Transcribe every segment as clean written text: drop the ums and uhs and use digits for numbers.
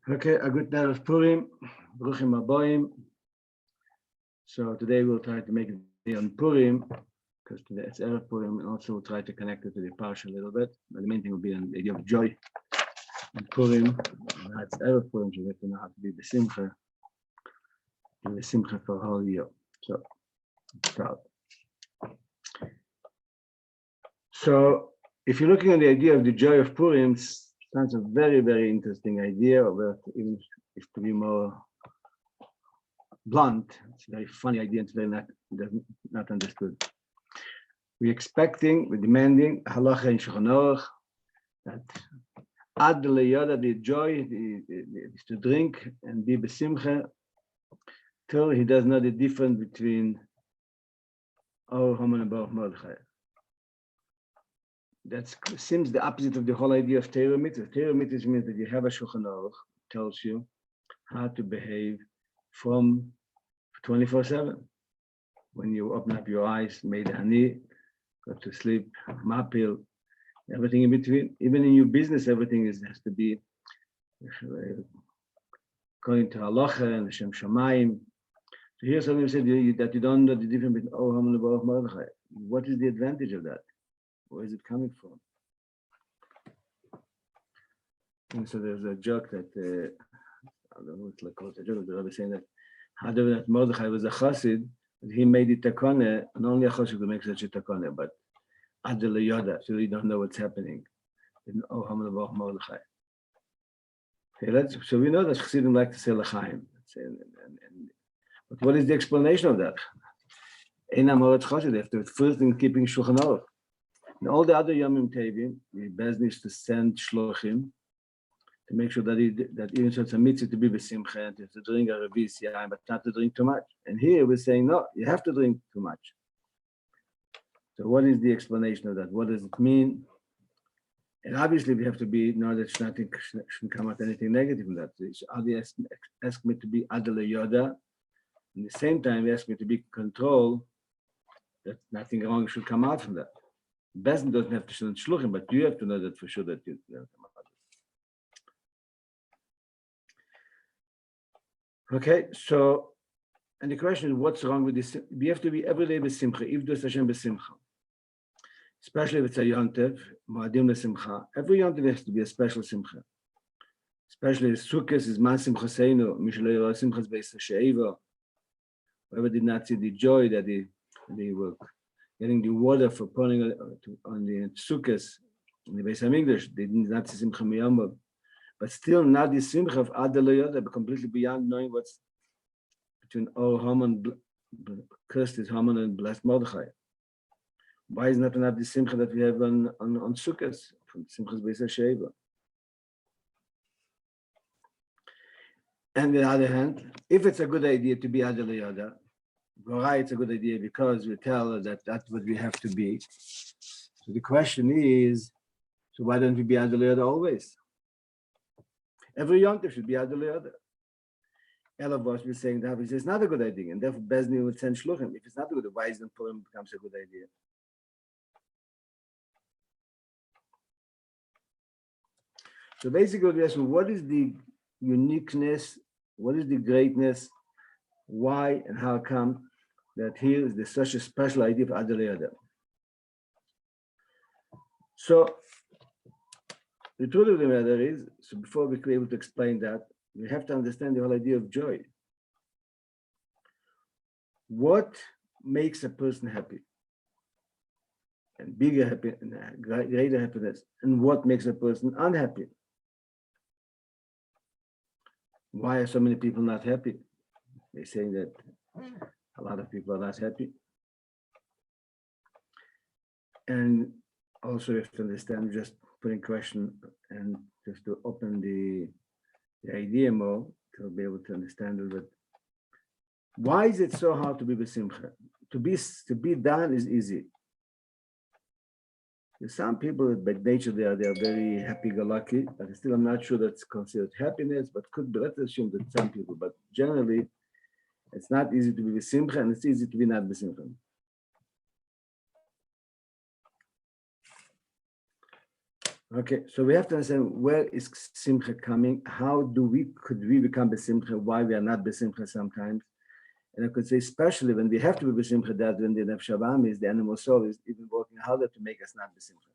Okay, a good night of Purim, Bruchim Habayim. So today we'll try to make it on Purim, because today it's Erev Purim, and also we'll try to connect it to the Parsha a little bit. But the main thing will be on the idea of joy in Purim. And that's Erev Purim, so we have to know how to be besimcha, and besimcha for a whole year. So, let's start. So, if you're looking at the idea of the joy of Purim, it sounds a very, very interesting idea, but even if to be more blunt, it's a very funny idea, it's very not understood. We're demanding halacha in Shulchan Aruch that ad leyoda, the joy is to drink and be besimcha till he does know the difference between Or Haman and Baruch Mordechai. That seems the opposite of the whole idea of Torah mitzvah. Torah mitzvah means that you have a Shulchan Aruch tells you how to behave from 24/7. When you open up your eyes, made hani, go to sleep, mapil, everything in between. Even in your business, everything has to be according to halacha and Hashem Shamayim. So here somebody said that you don't know the difference between Or Haman and Baruch Mordechai. What is the advantage of that? Where is it coming from? And so there's a joke that I don't know what's like called a joke. The Rabbi saying that that Mordechai was a Chassid, he made it takone, and only a Chassid could make such a takone. But Adel Yoda, so you don't know what's happening in Or Haman and Baruch Mordechai. Okay, so we know that Chassidim like to say L'chaim. But what is the explanation of that? Einam Oretz Chassid, they have to first in keeping Shulchan Aruch. And all the other Yomim Tevim, the business to send shlochim to make sure that even so it's a mitzvah to be besimcha and to drink a revis yain, but not to drink too much. And here we're saying no, you have to drink too much. So what is the explanation of that? What does it mean? And obviously we have to know that nothing shouldn't come out anything negative from that. So Adi asked me to be Adel Yoda. At the same time, he asked me to be control that nothing wrong should come out from that. Bezdin doesn't have to send shluchim, but you have to know that for sure that you come out. Okay, so, and the question is, what's wrong with this? We have to be every day besimcha, if does Hashem besimcha. Especially if it's a yontev, moadim lesimcha. Every yontev has to be a special simcha. Especially Sukkot is man simchaseinu, mishlei yora simchas beis ha'she'eva. Whoever did not see the joy that they were getting the water for pouring on the Sukkot in the Beis HaMikdash, they did not see simcha miyamah. But still not the simcha of Adel Yoda, but completely beyond knowing what's between Or Haman, cursed is Haman and blessed Mordechai. Why is not enough the simcha that we have on Sukkot from Simchas Beis HaSheva? And on the other hand, if it's a good idea to be Adel Yoda, Gorai, it's a good idea because we tell her that that's what we have to be. So the question is, so why don't we be Adel Yoda always? Every yontif should be Adel Yoda. Elavosh was saying that it's not a good idea, and therefore Bezdin would send shluchim. If it's not a good idea, why isn't Purim becomes a good idea? So basically, we ask, what is the uniqueness? What is the greatness? Why and how come that here is there's such a special idea of Adel Yoda? So the truth of the matter is, so before we can be able to explain that, we have to understand the whole idea of joy. What makes a person happy? And bigger happy, and greater happiness. And what makes a person unhappy? Why are so many people not happy? They're saying that a lot of people are not happy. And also you have to understand, just putting question and just to open the idea more, to be able to understand a little bit. Why is it so hard to be besimcha? To be done is easy. There's some people by nature they are very happy-go-lucky, but still I'm not sure that's considered happiness, but could be, let's assume that some people, but generally it's not easy to be besimcha and it's easy to be not besimcha. Okay, so we have to understand where is simcha coming? How could we become besimcha? Why we are not besimcha sometimes? And I could say, especially when we have to be besimcha, that when the nefesh haba'am is the animal soul is even working harder to make us not besimcha.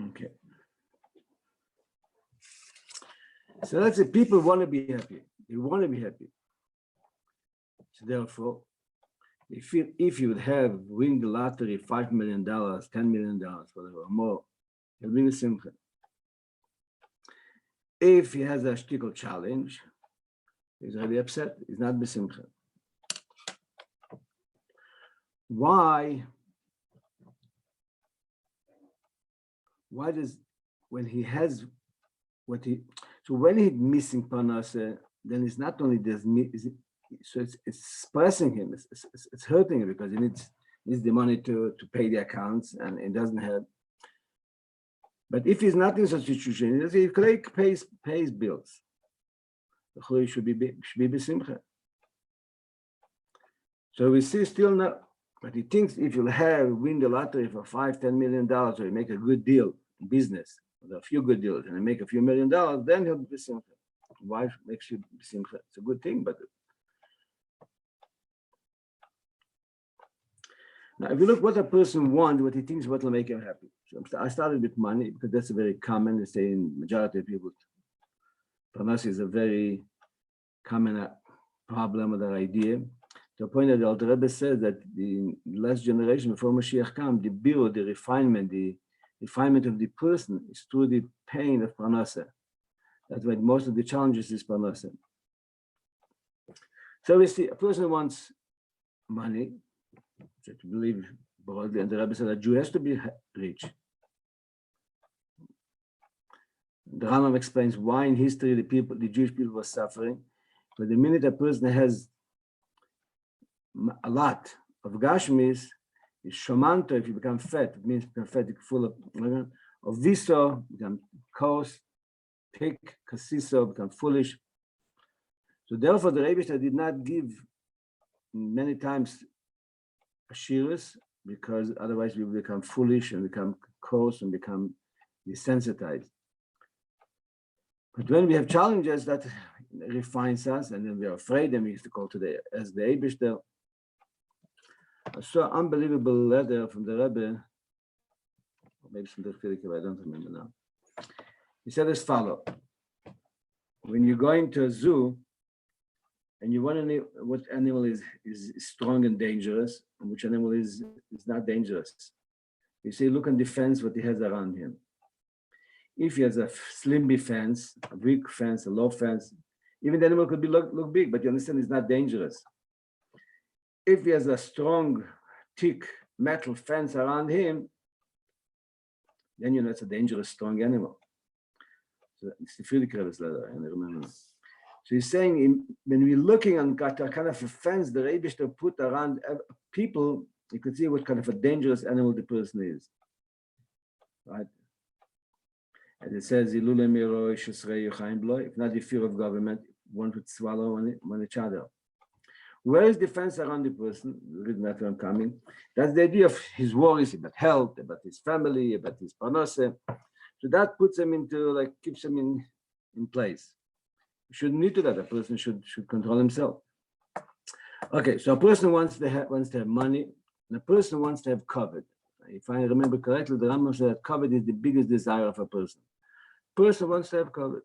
Okay. So let's say people want to be happy. They want to be happy. So therefore, if you would have win the lottery $5 million, $10 million, whatever, or more, he'll be besimcha. If he has a shtickle challenge, he's really upset. He's not besimcha. Why does, when he has what he, so when he's missing parnasa, then it's not only this, so it's pressing him, it's hurting him because he needs the money to pay the accounts and it doesn't have. But if he's not in such a situation, he pays bills. The should be besimcha. So we see still not, but he thinks if you'll win the lottery for $5-10 million, or you make a good deal in business, a few good deals, and make a few $1 million, then he'll be besimcha. Wife makes you besimcha. It's a good thing, but now if you look what a person wants, what he thinks what will make him happy. So I started with money because that's a very common. They say in majority of people, parnasa is a very common problem or idea. To the point that the Alter Rebbe says that the last generation before Mashiach came, the birur, the refinement of the person is through the pain of parnasa. That's why most of the challenges is parnasa. So we see a person wants money, to believe broadly, and the Rebbe said that Jew has to be rich. The Rambam explains why in history the Jewish people were suffering. But the minute a person has a lot of gashmis, is shomanto, if you become fat, it means become fat, full of viso, become coarse, thick, kasiso, become foolish. So therefore the Rebbe did not give many times ashiras, because otherwise we will become foolish and become coarse and become desensitized. But when we have challenges, that refines us, and then we are afraid, and we used to call today as the Eibishter. I saw an unbelievable letter from the Rebbe, or maybe from the Chassidus, I don't remember now. He said as follows: when you go into a zoo and you want to know what animal is strong and dangerous, and which animal is not dangerous, you say, look on the fence, what he has around him. If he has a slim fence, a weak fence, a low fence, even the animal could look big, but you understand it's not dangerous. If he has a strong, thick metal fence around him, then you know it's a dangerous, strong animal. So it's the Friedrich's letter, and I remember. So he's saying, when we're looking on kind of a fence the Rebbe put around people, you could see what kind of a dangerous animal the person is, right? And it says, if not the fear of government, one would swallow one each other. Where is the fence around the person? Read that one coming. That's the idea of his worries about health, about his family, about his parnasa. So that puts him into, like, keeps him in place. You shouldn't need to that. A person should control himself. Okay, so a person wants to have money, and a person wants to have covet. If I remember correctly, the Rambam said that covet is the biggest desire of a person. Person wants to have covet.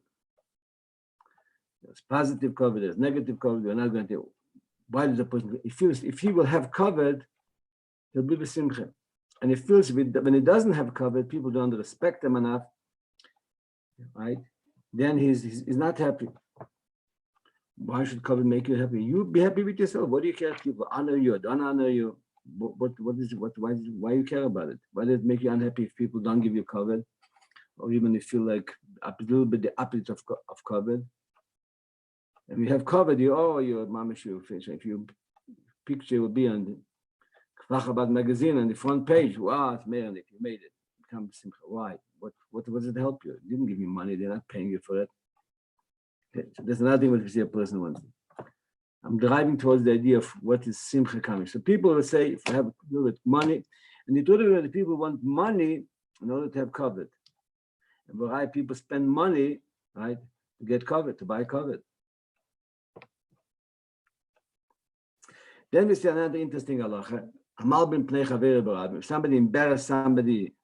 There's positive covet, there's negative covet. We're not going to. Why does a person? If he will have covet, he'll be besimcha. And he feels when he doesn't have covet, people don't respect him enough, right? Then he's not happy. Why should covet make you happy? You be happy with yourself. What do you care if people honor you or don't honor you? Why you care about it? Why does it make you unhappy if people don't give you covet? Or even if you feel like a little bit the opposite of covet. If you have covet, your mamash, if your picture will be on the Chabad magazine on the front page. Wow, it's made, if you made it, become simcha. Why? What does it help you? It didn't give you money. They're not paying you for it. Okay. So there's another thing what we see a person wants. I'm driving towards the idea of what is simcha coming. So people will say, if I have to do with money, and the truth is that people want money in order to have covet. And why people spend money, right, to get covet, to buy covet. Then we see another interesting halacha. Amal bin pnei chaver b'rabim. If somebody embarrass somebody,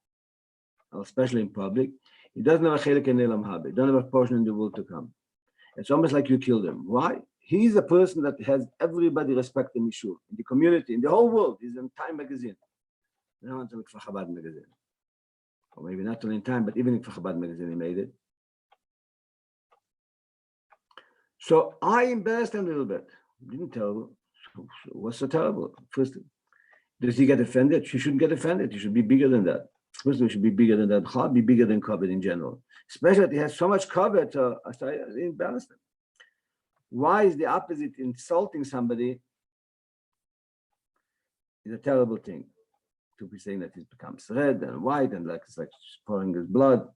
especially in public, he doesn't have a chelik in elam haba. He doesn't have a portion in the world to come. It's almost like you killed him. Why? He's a person that has everybody respect in Yishuv, in the community, in the whole world. He's in Time magazine. I don't want to look for Chabad magazine. Or maybe not only in Time, but even in Chabad magazine, he made it. So I embarrassed him a little bit. Didn't tell him. What's so terrible? First, does he get offended? She shouldn't get offended. He should be bigger than that. First, he should be bigger than that. Chal be bigger than covet in general. Especially if he has so much covet, I embarrassed him. Why is the opposite? Insulting somebody is a terrible thing. To be saying that he becomes red and white and like it's like pouring his blood.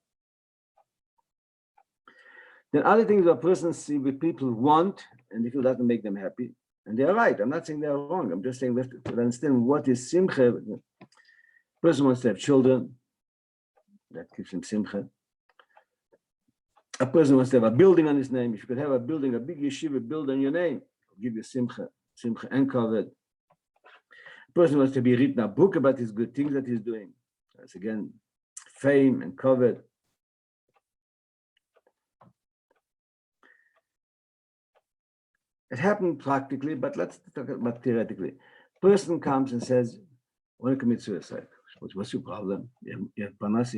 Then other things a person see what people want and they feel doesn't make them happy. And they're right. I'm not saying they're wrong. I'm just saying we have to understand what is simcha. Person wants to have children. That gives him simcha. A person wants to have a building on his name. If you could have a building, a big yeshiva build on your name, it'll give you simcha and covet. A person wants to be written a book about his good things that he's doing. That's again, fame and covet. It happened practically, but let's talk about theoretically. Person comes and says, I want to commit suicide. What's your problem? You have panas,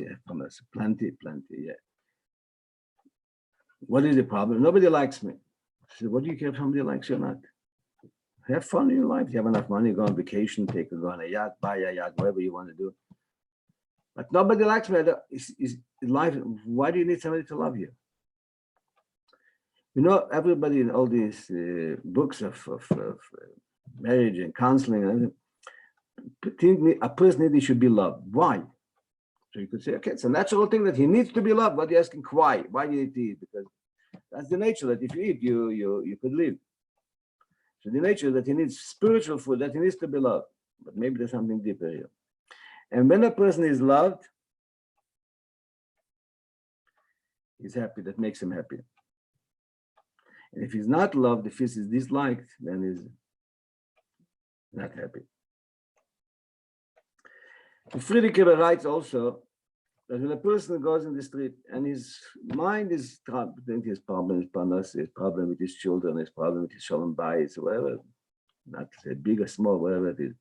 plenty, yeah. What is the problem? Nobody likes me. I said, what do you care if somebody likes you or not? Have fun in your life. You have enough money, go on vacation, go on a yacht, buy a yacht, whatever you want to do. But nobody likes me. Is life, why do you need somebody to love you? You know, everybody in all these books of marriage and counseling, think a person should be loved. Why? So you could say, okay, it's a natural thing that he needs to be loved. But you're asking why? Why do you need to eat? Because that's the nature that if you eat, you could live. So the nature that he needs spiritual food, that he needs to be loved. But maybe there's something deeper here. And when a person is loved, he's happy. That makes him happy. And if he's not loved, if he's disliked, then he's not happy. Friedrich writes also that when a person goes in the street and his mind is troubled, his problem is panas, his problem with his children, his problem with his shalom bayis, whatever, not say big or small, whatever it is.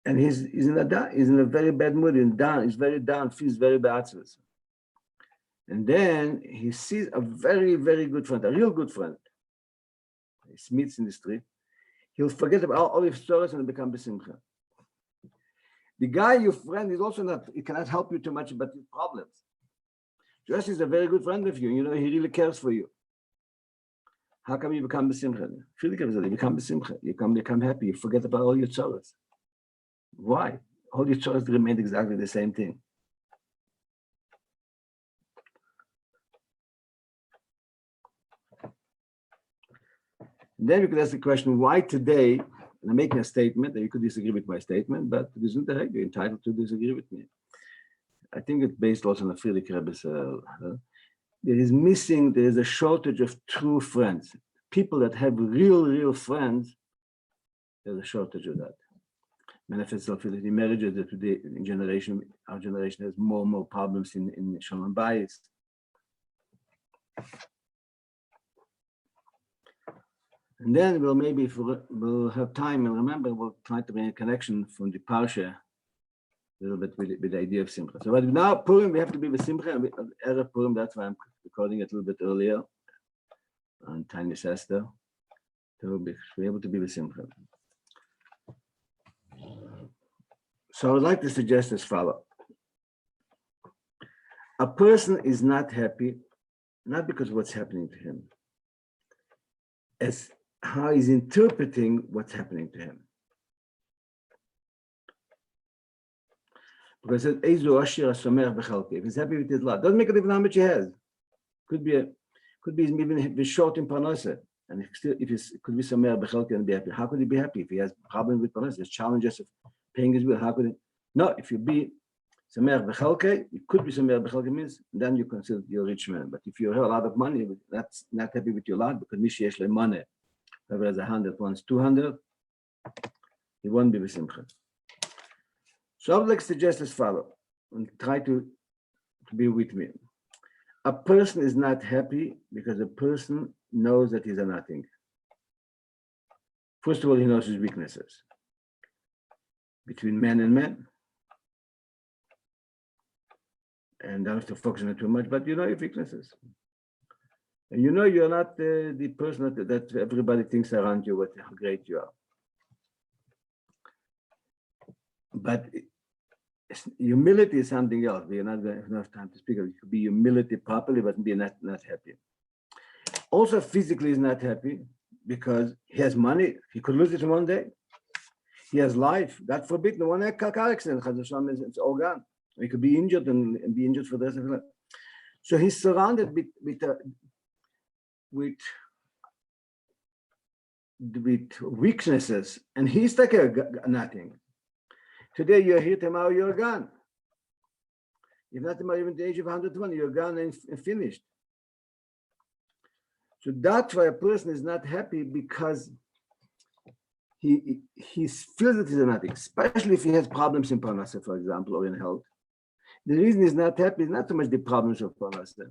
And he's in a very bad mood, he's very down, feels very bad. And then he sees a very, very good friend, a real good friend. He meets in the street. He'll forget about all his stories and become besimcha. The guy, your friend, is also not, he cannot help you too much about his problems. Just he's a very good friend of you, you know, he really cares for you. How come you become besimcha? You become besimcha, you become happy, you forget about all your sorrows. Why? All your sorrows remain exactly the same thing. And then you could ask the question, why today, and I'm making a statement, and you could disagree with my statement, but it isn't the you're entitled to disagree with me. I think it's based also on the Friedrich Rebbe's, there is a shortage of true friends. People that have real friends, there's a shortage of that. Manifests itself in the marriages that today, our generation has more and more problems in shalom bayis. And then if we'll have time and remember, we'll try to bring a connection from the Parsha a little bit with the idea of Simcha. So but now Purim, we have to be with Simcha, and Erev Purim, that's why I'm recording it a little bit earlier on Tiny Sester, to be able to be with Simcha. So I would like to suggest as follows. A person is not happy, not because of what's happening to him, as how he's interpreting what's happening to him. Because it says, if he's happy with his lot, doesn't make a difference how much he has. Could be even short in parnasa. And if he could be sameach bechelke and be happy, how could he be happy if he has problems with Parshas, has challenges of paying his bill? How could he? No, if you be sameach bechelke, you could be sameach bechelke means then you consider you're a rich man. But if you have a lot of money, that's not happy with your lot because mishi yesh le money. Whoever has 100 wants 200, he won't be besimcha. So I would like to suggest as follows, and try to be with me. A person is not happy because a person knows that he's a nothing. First of all, he knows his weaknesses. Between man and man. And I don't have to focus on it too much, but you know your weaknesses. And you know you're not the person that everybody thinks around you how great you are. But humility is something else. We're not going to have enough time to speak of it. It could be humility properly, but be not happy. Also, physically, he's not happy because he has money. He could lose it in one day. He has life. God forbid, no one car accident. It's all gone. He could be injured and be injured for the rest of his life. So he's surrounded with weaknesses, and he's like a nothing. Today you're here, tomorrow you're gone. If not tomorrow, even the age of 120, you're gone and finished. So that's why a person is not happy because he feels that he's nothing, especially if he has problems in Parnasa, for example, or in health. The reason he's not happy is not so much the problems of Parnasa.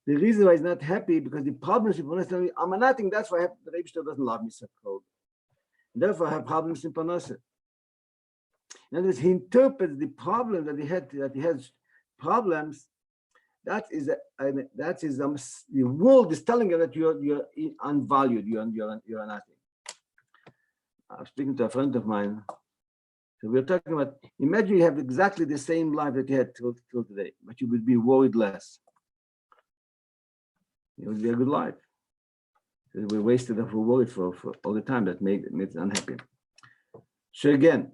The reason why he's not happy because the problems in Parnasa, I'm a nothing, that's why the Rebbe doesn't love me so cold. Therefore, I have problems in Parnasa. In other words, he interprets the problem that he has problems. The world is telling you that you're unvalued, you're nothing. I was speaking to a friend of mine. So we were talking about, imagine you have exactly the same life that you had till today, but you would be worried less. It would be a good life. We wasted of worry for all the time that made it unhappy. So again,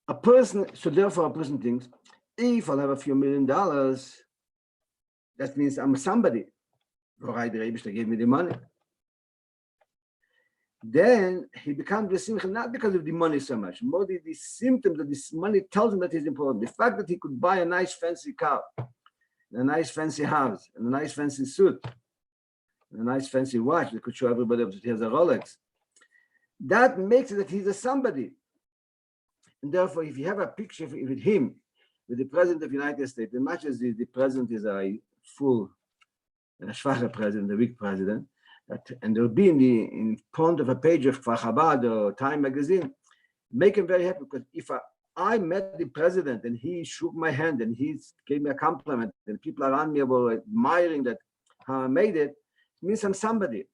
therefore a person thinks, if I'll have a few $1 million, that means I'm somebody. Right, the Rebbe gave me the money. Then he becomes the simcha not because of the money so much, more the symptom that this money tells him that is important. The fact that he could buy a nice fancy car, a nice fancy house, and a nice fancy suit, and a nice fancy watch that could show everybody that he has a Rolex, that makes it that he's a somebody. And therefore, if you have a picture with him, with the President of the United States, as much as the President is a full and a schwacher President, a weak President, and they'll be in front of a page of Kfar Chabad or Time magazine, make him very happy, because if I met the president and he shook my hand and he gave me a compliment and people around me were admiring that how I made it, it means I'm somebody.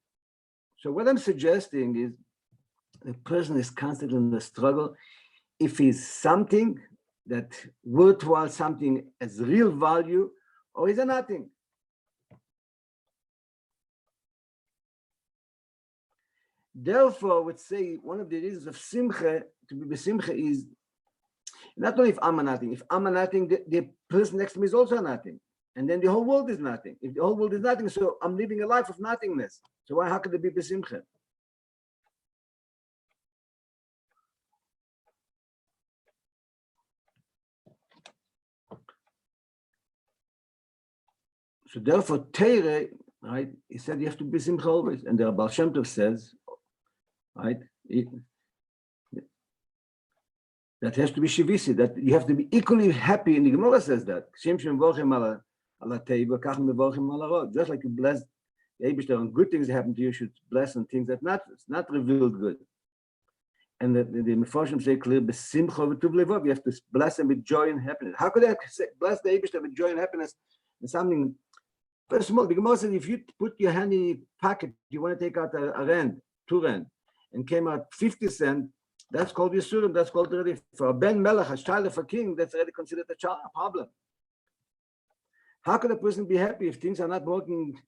So what I'm suggesting is the person is constantly in the struggle. If he's something that worthwhile, something as real value, or is a nothing. Therefore, I would say one of the reasons of simcha, to be besimcha, is not only if I'm a nothing. If I'm a nothing, the person next to me is also a nothing. And then the whole world is nothing. If the whole world is nothing, so I'm living a life of nothingness. So how could it be besimcha? So therefore, Teire, right, he said you have to be simcha always. And the Baal Shem Tov says, right, that has to be shivisi, that you have to be equally happy. And the Gemara says that. Just like you bless the Eibishter on good things that happen to you, you should bless on things that it's not revealed good. And the Mefarshim say clear, you have to bless them with joy and happiness. How could I bless the Eibishter with joy and happiness? And something very small. The Gemara says if you put your hand in your pocket, you want to take out a rand, 2 rand, and came out 50 cents, that's called Yisurim, that's called already, for a Ben Melech, a child of a king, that's already considered a problem. How could a person be happy if things are not working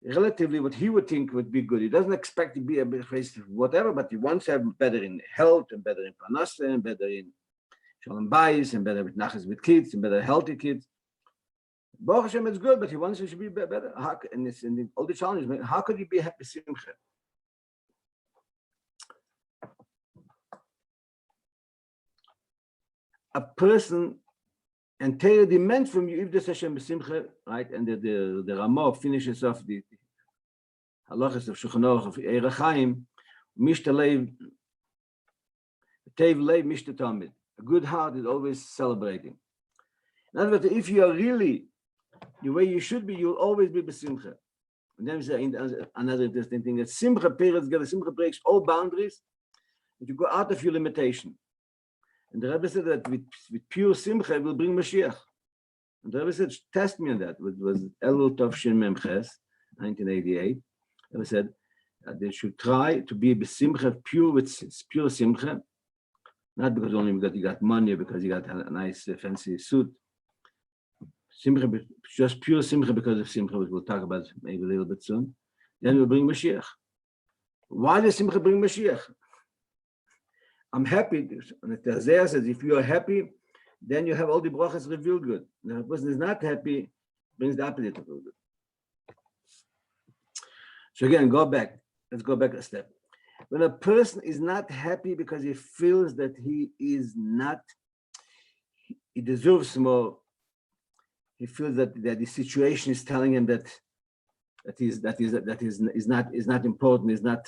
relatively what he would think would be good? He doesn't expect to be a bit face whatever, but he wants to have better in health, and better in Parnasa, and better in Shalom Bayis, and better with Nachas with kids, and better healthy kids. Baruch Hashem, it's good, but he wants it to be better. And it's in all the challenges. How could he be happy simcha? A person, and Torah demands from you, if there's Hashem b'simcha, right? And the Ramah finishes off the halachas of Shulchan Aruch of Eir HaChaim, mishtalev, tev lev mishtatamid. A good heart is always celebrating. In other words, if you are really the way you should be, you'll always be b'simcha. And then we say another interesting thing, that simcha breaks all boundaries, and you go out of your limitation. And the Rabbi said that with pure simcha, it will bring Mashiach. And the Rabbi said, test me on that. It was Elul Tov Shin Mem Ches, 1988. The Rabbi said they should try to be b'simcha, pure simcha, not because only because you got money or because you got a nice fancy suit. Simcha, just pure simcha because of simcha, which we'll talk about maybe a little bit soon. Then we'll bring Mashiach. Why does simcha bring Mashiach? I'm happy. And the Isaiah says, if you are happy, then you have all the brachas revealed good. And if a person is not happy, brings the opposite of good. So again, go back. Let's go back a step. When a person is not happy because he feels that he deserves more, he feels that the situation is telling him that is not important, is not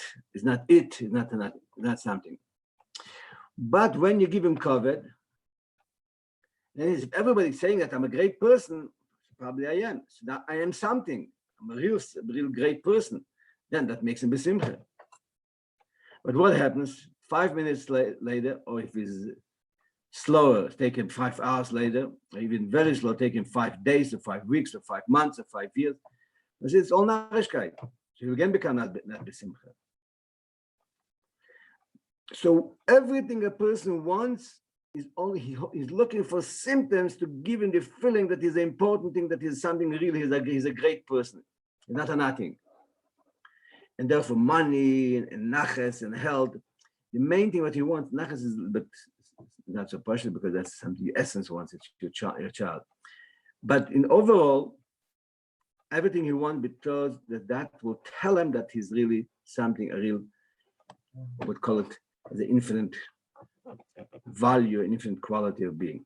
something. But when you give him covet, then if everybody's saying that I'm a great person, probably I am. So now I am something. I'm a real great person. Then that makes him besimcha. But what happens 5 minutes later, or if he's slower, take him 5 hours later, or even very slow, take him 5 days or 5 weeks or 5 months or 5 years. It's all narishkeit. So you again become not besimcha. So everything a person wants is only he's looking for symptoms to give him the feeling that he's an important thing, that he's something really, he's a great person. He's not a nothing. And therefore money and naches and health. The main thing what he wants, naches is but not so partial because that's something the essence wants, it's your child. But in overall, everything he wants because that will tell him that he's really something, a real, I would call it the infinite value, infinite quality of being.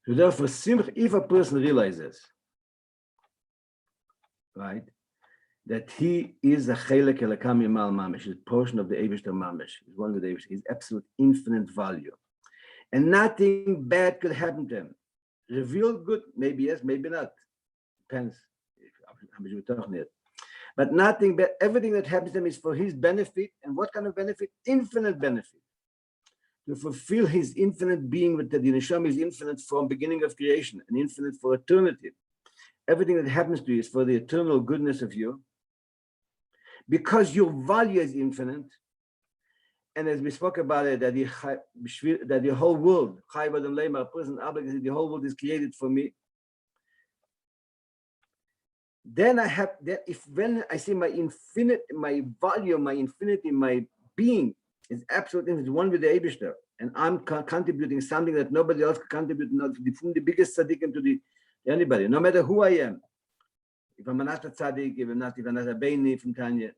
So therefore, if a person realizes, right, that he is a chelek elakam yimal mamish, is a portion of the Eibishter mamish, is one of the Eibishter, his absolute infinite value, and nothing bad could happen to him. Revealed good, maybe yes, maybe not. Depends how much we're talking here. But nothing, but everything that happens to him is for his benefit. And what kind of benefit? Infinite benefit. To fulfill his infinite being, with the neshama is infinite from beginning of creation and infinite for eternity. Everything that happens to you is for the eternal goodness of you. Because your value is infinite. And as we spoke about it, that the whole world, the whole world is created for me. Then I have that when I see my infinite, my value, my infinity, my being is absolutely is one with the Eibishter, and I'm contributing something that nobody else can contribute, not from the biggest tzaddikim to anybody, no matter who I am. If I'm not a tzaddik, if I'm not a beini from Tanya,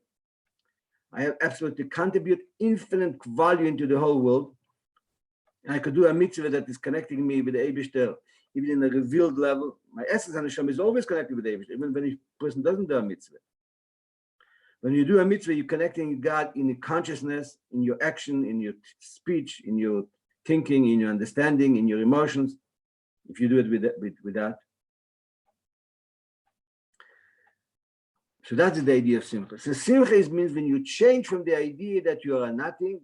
I have absolutely contribute infinite value into the whole world, and I could do a mitzvah that is connecting me with the Eibishter. Even in a revealed level, my essence and Hashem is always connected with David, even when a person doesn't do a mitzvah. When you do a mitzvah, you're connecting God in your consciousness, in your action, in your speech, in your thinking, in your understanding, in your emotions. If you do it with that. So that's the idea of simcha. So simcha means when you change from the idea that you are a nothing,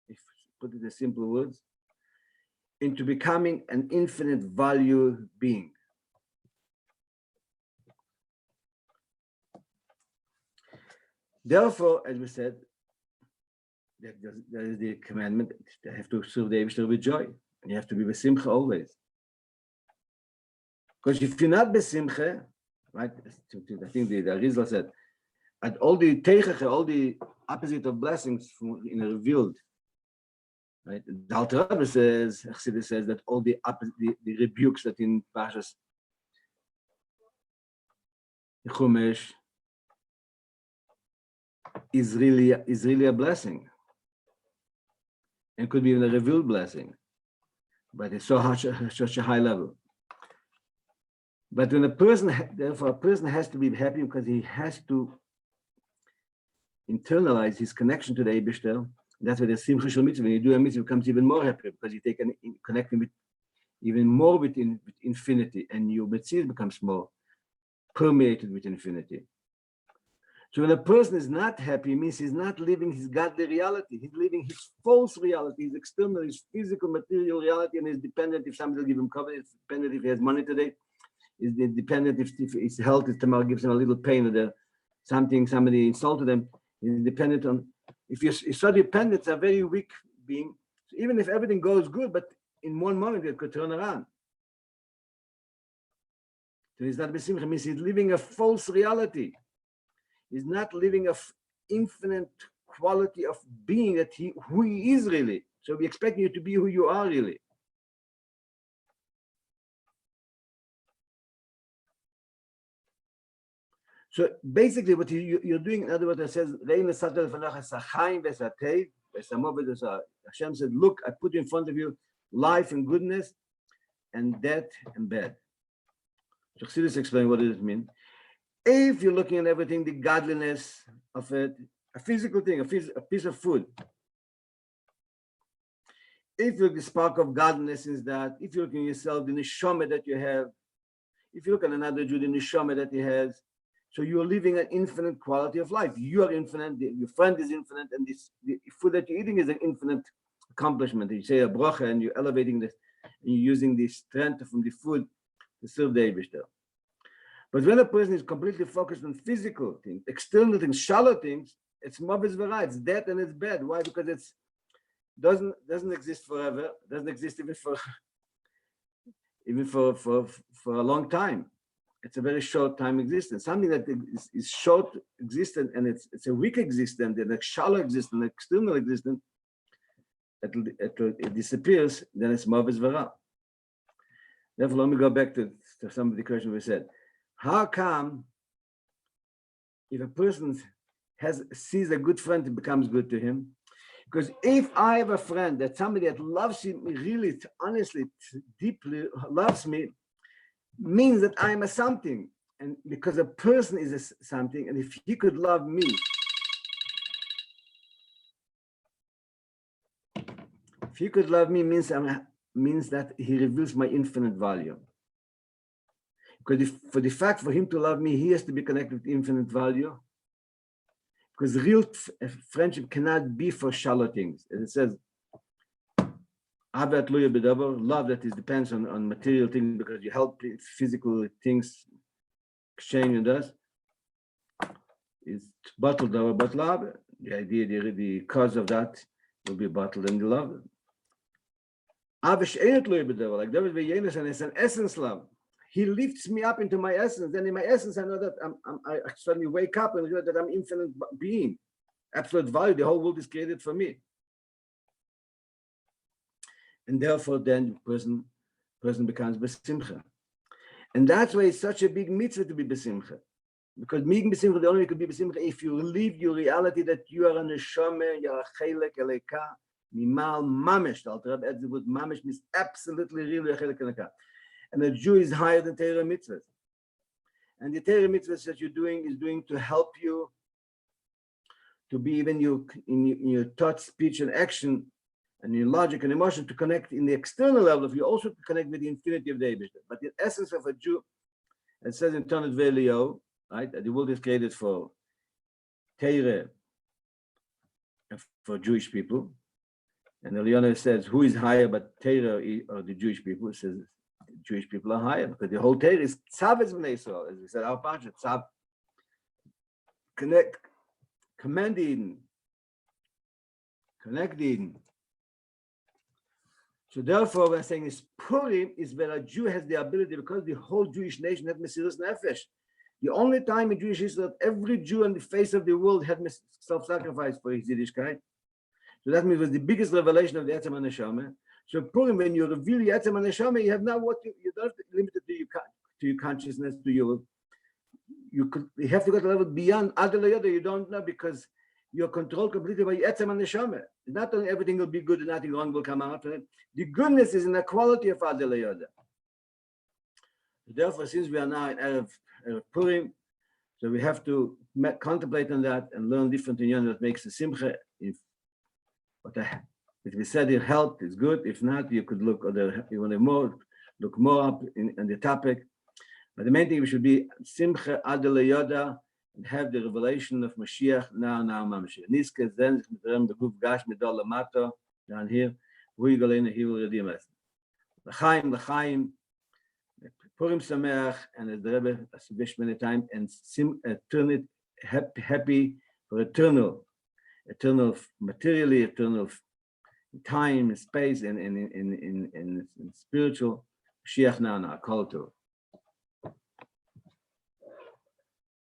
if put it in simple words, into becoming an infinite value being. Therefore, as we said, there is the commandment that you have to serve the Eibishter with joy. And you have to be besimcha always. Because if you're not besimcha, right, I think the Arizal said, at all the teichacha, all the opposite of blessings in a revealed, Right? The Alter Rebbe says, Chassidus says that all the rebukes that in Parshas Chumash is really a blessing, and could be even a revealed blessing, but it's such a high level. But when therefore a person has to be happy because he has to internalize his connection to the Eibishter. That's why the Simcha Shel Mitzvah, when you do a mitzvah, becomes even more happy because you take connecting with even more with infinity, and your mitzvah becomes more permeated with infinity. So when a person is not happy, it means he's not living his godly reality. He's living his false reality, his external, his physical, material reality, and is dependent if somebody will give him cover. It's dependent if he has money today. Is dependent if his health is tomorrow gives him a little pain, or somebody insulted him. He's dependent on. If you're so dependent, it's a very weak being. So even if everything goes good, but in one moment it could turn around. So he's not besimcha, means he's living a false reality. He's not living a infinite quality of being that who he is really. So we expect you to be who you are really. So basically, what you're doing, in other words, it says, Hashem said, look, I put in front of you life and goodness, and death and bad. So Chassidus explain what does it mean. If you're looking at everything, the godliness of it, a physical thing, a piece of food. If you look at the spark of godliness is that, if you look at yourself, the neshama that you have, if you look at another Jew, the neshama that he has, so you're living an infinite quality of life. You are infinite, your friend is infinite, and the food that you're eating is an infinite accomplishment. You say a bracha and you're elevating this, and you're using the strength from the food to serve the Eibishter. But when a person is completely focused on physical things, external things, shallow things, it's mavis v'ra, it's dead and it's bad. Why? Because it's doesn't exist forever, doesn't exist even for a long time. It's a very short time existence. Something that is short existence and it's a weak existence and a shallow existence, external existence, it disappears, then it's mavis v'ra. Therefore, let me go back to some of the questions we said. How come if a person sees a good friend, it becomes good to him? Because if I have a friend, that somebody that loves me really, honestly, deeply loves me, means that I'm a something. And because a person is a something, and if he could love me, means that he reveals my infinite value. Because for the fact for him to love me, he has to be connected with infinite value. Because real friendship cannot be for shallow things. As it says, love that depends on material things because you help physical things exchange and thus is bottled over, but love. The idea, the cause of that will be bottled in the love. Like David Yenis, and it's an essence love. He lifts me up into my essence. Then in my essence, I know that I suddenly wake up and realize that I'm infinite being, absolute value. The whole world is created for me. And therefore, then the person becomes besimcha. And that's why it's such a big mitzvah to be besimcha. Because being besimcha, the only way you could be besimcha if you live your reality that you are a neshama, you are a chelek eleka, mimal mamish. The Alter Rebbe adds the word mamish means absolutely really a chelek eleka. And a Jew is higher than Torah mitzvahs. And the Torah mitzvahs that you're doing is doing to help you to be even in your thought, speech, and action, and your logic and emotion to connect in the external level of you, also to connect with the infinity of the Eibishter. But the essence of a Jew, it says in Tonet Ve'Eliyahu, right, that the world is created for Torah and for Jewish people. And Eliyahu says, who is higher but Torah or the Jewish people? It says, Jewish people are higher because the whole Torah is Tzav is Bnei Yisrael, as we said, our Parshas, Tzav, connect, command Eden, connect Eden. So therefore, we're saying is Purim is where a Jew has the ability, because the whole Jewish nation had Mesiras Nefesh. The only time in Jewish history that every Jew on the face of the world had self-sacrifice for his Yiddishkeit. So that means it was the biggest revelation of the Etzem HaNeshama. So Purim, when you reveal the Etzem HaNeshama, you have now what you don't have to limit it to your consciousness, to your. You have to go to a level beyond Adel Yoda. You don't know because you're controlled completely by Etzem HaNeshama. Not only everything will be good and nothing wrong will come out of it. The goodness is in the quality of Adel Yoda. Therefore, since we are now in Erev Purim, so we have to contemplate on that and learn different inyan that makes the simcha. If we said it helped, it's good. If not, you could look other. You want to look more up in the topic. But the main thing we should be simcha adel yoda and have the revelation of Mashiach now mamash. Niske zen mit dem beguf gash mit dol lamato down here. We go in he will redeem us. L'chaim. Purim Sameach, and as the Rebbe has many times, and turn it happy for eternal materially, eternal time, space, and in spiritual. Mashiach now, call to.